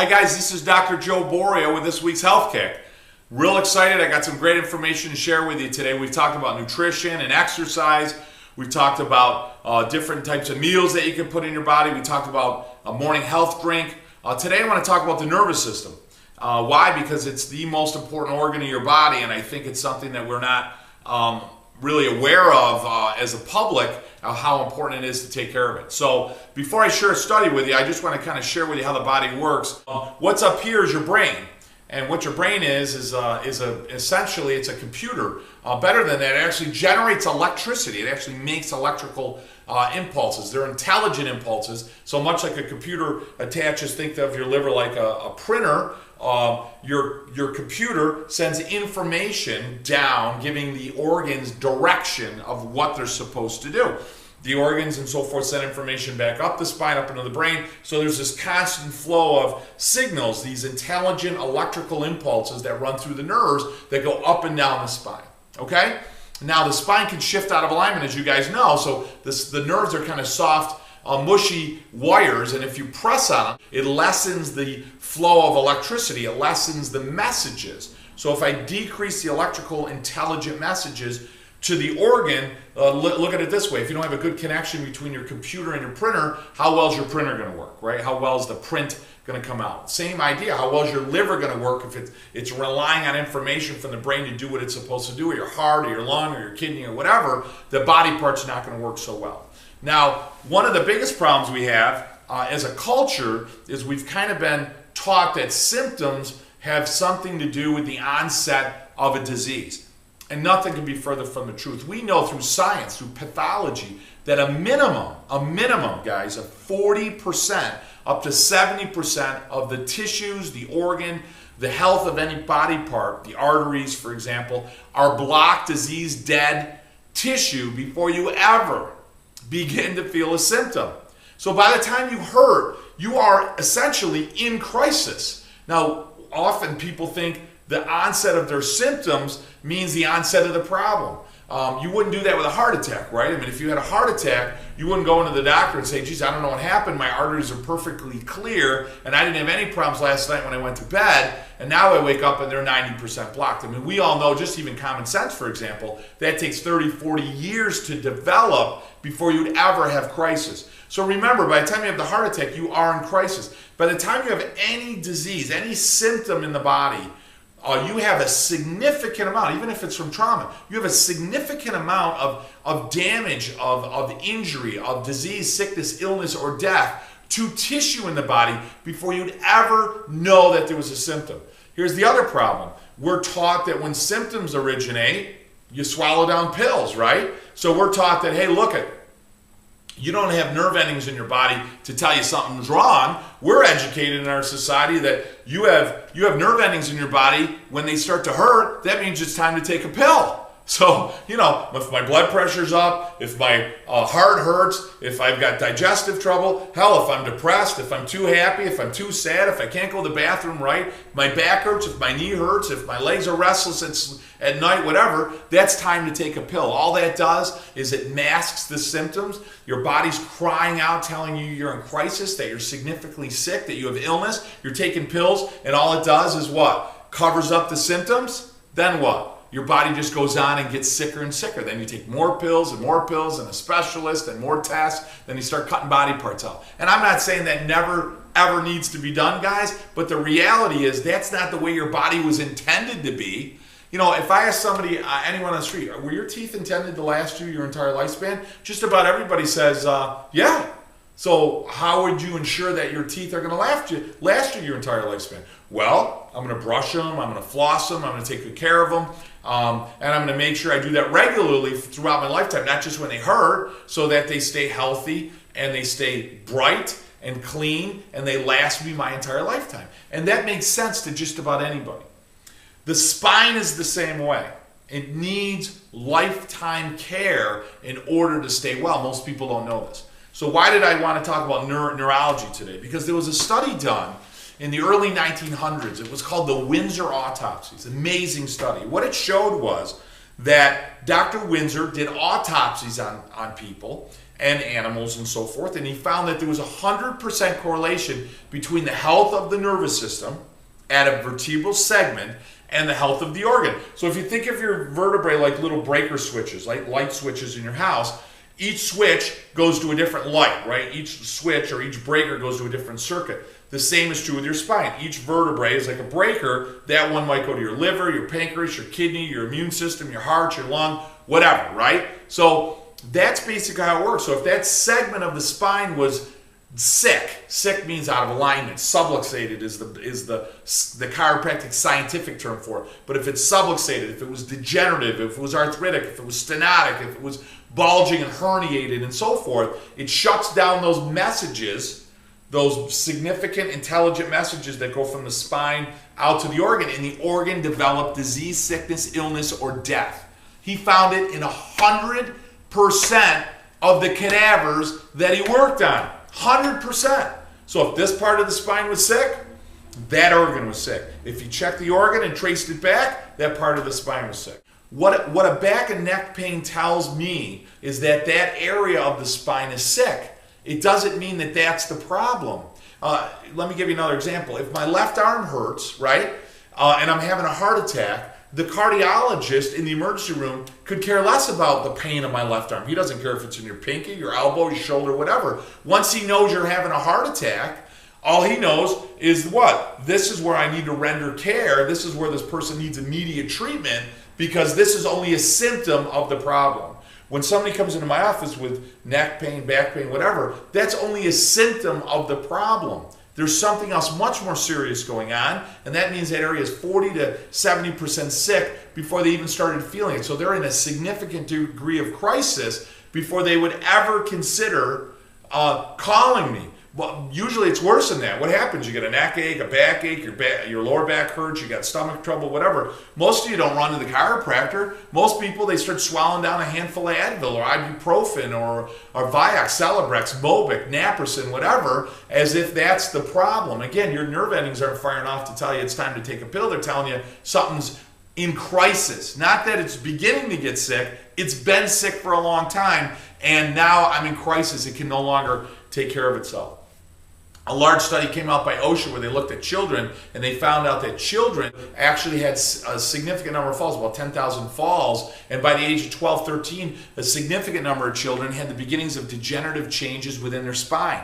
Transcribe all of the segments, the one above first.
Hi guys, this is Dr. Joe Borio with this week's Health Kick. Real excited, I got some great information to share with you today. We've talked about nutrition and exercise. We've talked about different types of meals that you can put in your body. We talked about a morning health drink. Today I want to talk about the nervous system. Why? Because it's the most important organ of your body, and I think it's something that we're not really aware of as a public, how important it is to take care of it. So before I share a study with you, I just want to kind of share with you how the body works. What's up here is your brain. And what your brain is essentially it's a computer. Better than that, it actually generates electricity. It actually makes electrical impulses. They're intelligent impulses. So much like a computer attaches, think of your liver like a printer. Your computer sends information down, giving the organs direction of what they're supposed to do. The organs and so forth send information back up the spine, up into the brain. So there's this constant flow of signals, these intelligent electrical impulses that run through the nerves that go up and down the spine. Okay? Now the spine can shift out of alignment, as you guys know. So the nerves are kind of soft, mushy wires, and if you press on them, it lessens the flow of electricity. It lessens the messages. So if I decrease the electrical intelligent messages to the organ, look at it this way. If you don't have a good connection between your computer and your printer, how well is your printer going to work, right? How well is the print going to come out? Same idea. How well is your liver going to work if it's relying on information from the brain to do what it's supposed to do, or your heart, or your lung, or your kidney, or whatever? The body part's not going to work so well. Now, one of the biggest problems we have as a culture is we've kind of been taught that symptoms have something to do with the onset of a disease. And nothing can be further from the truth. We know through science, through pathology, that a minimum, guys, of 40% up to 70% of the tissues, the organ, the health of any body part, the arteries, for example, are blocked, diseased, dead tissue before you ever begin to feel a symptom. So by the time you hurt, you are essentially in crisis. Now, often people think the onset of their symptoms means the onset of the problem. You wouldn't do that with a heart attack, right? I mean, if you had a heart attack, you wouldn't go into the doctor and say, geez, I don't know what happened. My arteries are perfectly clear, and I didn't have any problems last night when I went to bed, and now I wake up and they're 90% blocked. I mean, we all know, just even common sense, for example, that takes 30, 40 years to develop before you'd ever have crisis. So remember, by the time you have the heart attack, you are in crisis. By the time you have any disease, any symptom in the body, you have a significant amount, even if it's from trauma, you have a significant amount of damage, of injury, of disease, sickness, illness, or death to tissue in the body before you'd ever know that there was a symptom. Here's the other problem. We're taught that when symptoms originate, you swallow down pills, right? So we're taught that, hey, look it. You don't have nerve endings in your body to tell you something's wrong. We're educated in our society that you have nerve endings in your body. When they start to hurt, that means it's time to take a pill. So, if my blood pressure's up, if my heart hurts, if I've got digestive trouble, hell, if I'm depressed, if I'm too happy, if I'm too sad, if I can't go to the bathroom right, if my back hurts, if my knee hurts, if my legs are restless at night, whatever, that's time to take a pill. All that does is it masks the symptoms. Your body's crying out, telling you you're in crisis, that you're significantly sick, that you have illness. You're taking pills, and all it does is what? Covers up the symptoms. Then what? Your body just goes on and gets sicker and sicker. Then you take more pills and a specialist and more tests. Then you start cutting body parts out. And I'm not saying that never, ever needs to be done, guys. But the reality is that's not the way your body was intended to be. If I ask somebody, anyone on the street, were your teeth intended to last you your entire lifespan? Just about everybody says, yeah. So how would you ensure that your teeth are going to last you your entire lifespan? Well, I'm going to brush them, I'm going to floss them, I'm going to take good care of them, and I'm going to make sure I do that regularly throughout my lifetime, not just when they hurt, so that they stay healthy and they stay bright and clean and they last me my entire lifetime. And that makes sense to just about anybody. The spine is the same way. It needs lifetime care in order to stay well. Most people don't know this. So why did I want to talk about neurology today? Because there was a study done in the early 1900s. It was called the Windsor Autopsies. Amazing study. What it showed was that Dr. Windsor did autopsies on people, and animals and so forth. And he found that there was 100% correlation between the health of the nervous system at a vertebral segment and the health of the organ. So if you think of your vertebrae like little breaker switches, like light switches in your house, each switch goes to a different light, right? Each switch or each breaker goes to a different circuit. The same is true with your spine. Each vertebrae is like a breaker. That one might go to your liver, your pancreas, your kidney, your immune system, your heart, your lung, whatever, right? So that's basically how it works. So if that segment of the spine was sick means out of alignment. Subluxated is the chiropractic scientific term for it. But if it's subluxated, if it was degenerative, if it was arthritic, if it was stenotic, if it was bulging and herniated and so forth, it shuts down those messages, those significant intelligent messages that go from the spine out to the organ, and the organ developed disease, sickness, illness, or death. He found it in 100% of the cadavers that he worked on. 100%. So if this part of the spine was sick, that organ was sick. If you checked the organ and traced it back, that part of the spine was sick. What a back and neck pain tells me is that that area of the spine is sick. It doesn't mean that that's the problem. Let me give you another example. If my left arm hurts, right, and I'm having a heart attack, the cardiologist in the emergency room could care less about the pain of my left arm. He doesn't care if it's in your pinky, your elbow, your shoulder, whatever. Once he knows you're having a heart attack, all he knows is what? This is where I need to render care. This is where this person needs immediate treatment, because this is only a symptom of the problem. When somebody comes into my office with neck pain, back pain, whatever, that's only a symptom of the problem. There's something else much more serious going on, and that means that area is 40 to 70% sick before they even started feeling it. So they're in a significant degree of crisis before they would ever consider calling me. Well, usually it's worse than that. What happens? You get a neck ache, a back ache, your lower back hurts, you got stomach trouble, whatever. Most of you don't run to the chiropractor. Most people, they start swallowing down a handful of Advil or ibuprofen or Vioxx, Celebrex, Mobic, Naprosyn, whatever, as if that's the problem. Again, your nerve endings aren't firing off to tell you it's time to take a pill. They're telling you something's in crisis. Not that it's beginning to get sick. It's been sick for a long time, and now I'm in crisis. It can no longer take care of itself. A large study came out by OSHA where they looked at children, and they found out that children actually had a significant number of falls, about 10,000 falls, and by the age of 12, 13, a significant number of children had the beginnings of degenerative changes within their spine.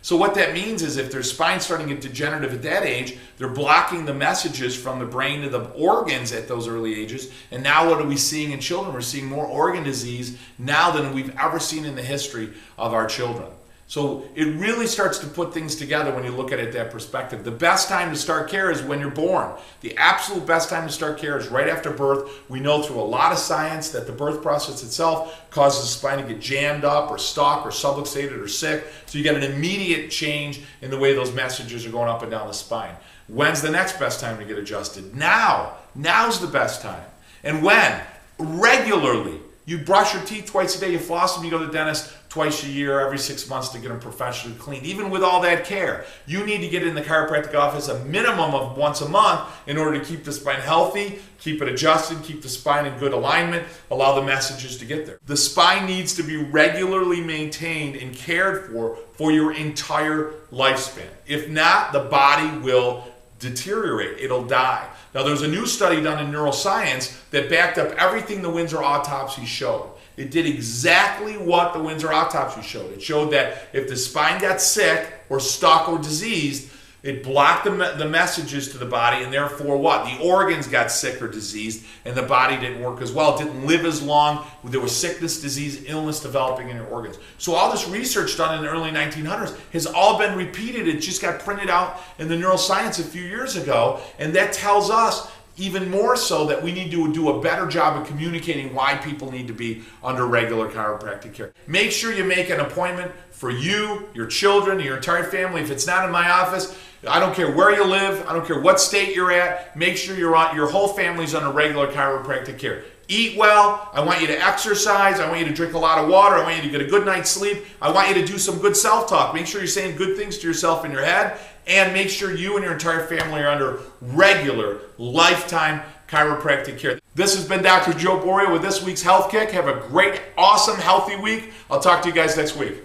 So what that means is if their spine's starting to get degenerative at that age, they're blocking the messages from the brain to the organs at those early ages. And now what are we seeing in children? We're seeing more organ disease now than we've ever seen in the history of our children. So it really starts to put things together when you look at it that perspective. The best time to start care is when you're born. The absolute best time to start care is right after birth. We know through a lot of science that the birth process itself causes the spine to get jammed up or stuck or subluxated or sick. So you get an immediate change in the way those messages are going up and down the spine. When's the next best time to get adjusted? Now. Now's the best time. And when? Regularly. You brush your teeth twice a day, you floss them, you go to the dentist twice a year, every 6 months to get them professionally cleaned. Even with all that care, you need to get in the chiropractic office a minimum of once a month in order to keep the spine healthy, keep it adjusted, keep the spine in good alignment, allow the messages to get there. The spine needs to be regularly maintained and cared for your entire lifespan. If not, the body will deteriorate. It'll die. Now, there's a new study done in neuroscience that backed up everything the Windsor autopsy showed. It did exactly what the Windsor autopsy showed. It showed that if the spine got sick or stuck or diseased, it blocked the messages to the body, and therefore what? The organs got sick or diseased, and the body didn't work as well. It didn't live as long. There was sickness, disease, illness developing in your organs. So all this research done in the early 1900s has all been repeated. It just got printed out in the neuroscience a few years ago, and that tells us even more so that we need to do a better job of communicating why people need to be under regular chiropractic care. Make sure you make an appointment for you, your children, your entire family. If it's not in my office, I don't care where you live, I don't care what state you're at, make sure your whole family's under regular chiropractic care. Eat well, I want you to exercise, I want you to drink a lot of water, I want you to get a good night's sleep, I want you to do some good self-talk. Make sure you're saying good things to yourself in your head, and make sure you and your entire family are under regular, lifetime chiropractic care. This has been Dr. Joe Borio with this week's Health Kick. Have a great, awesome, healthy week. I'll talk to you guys next week.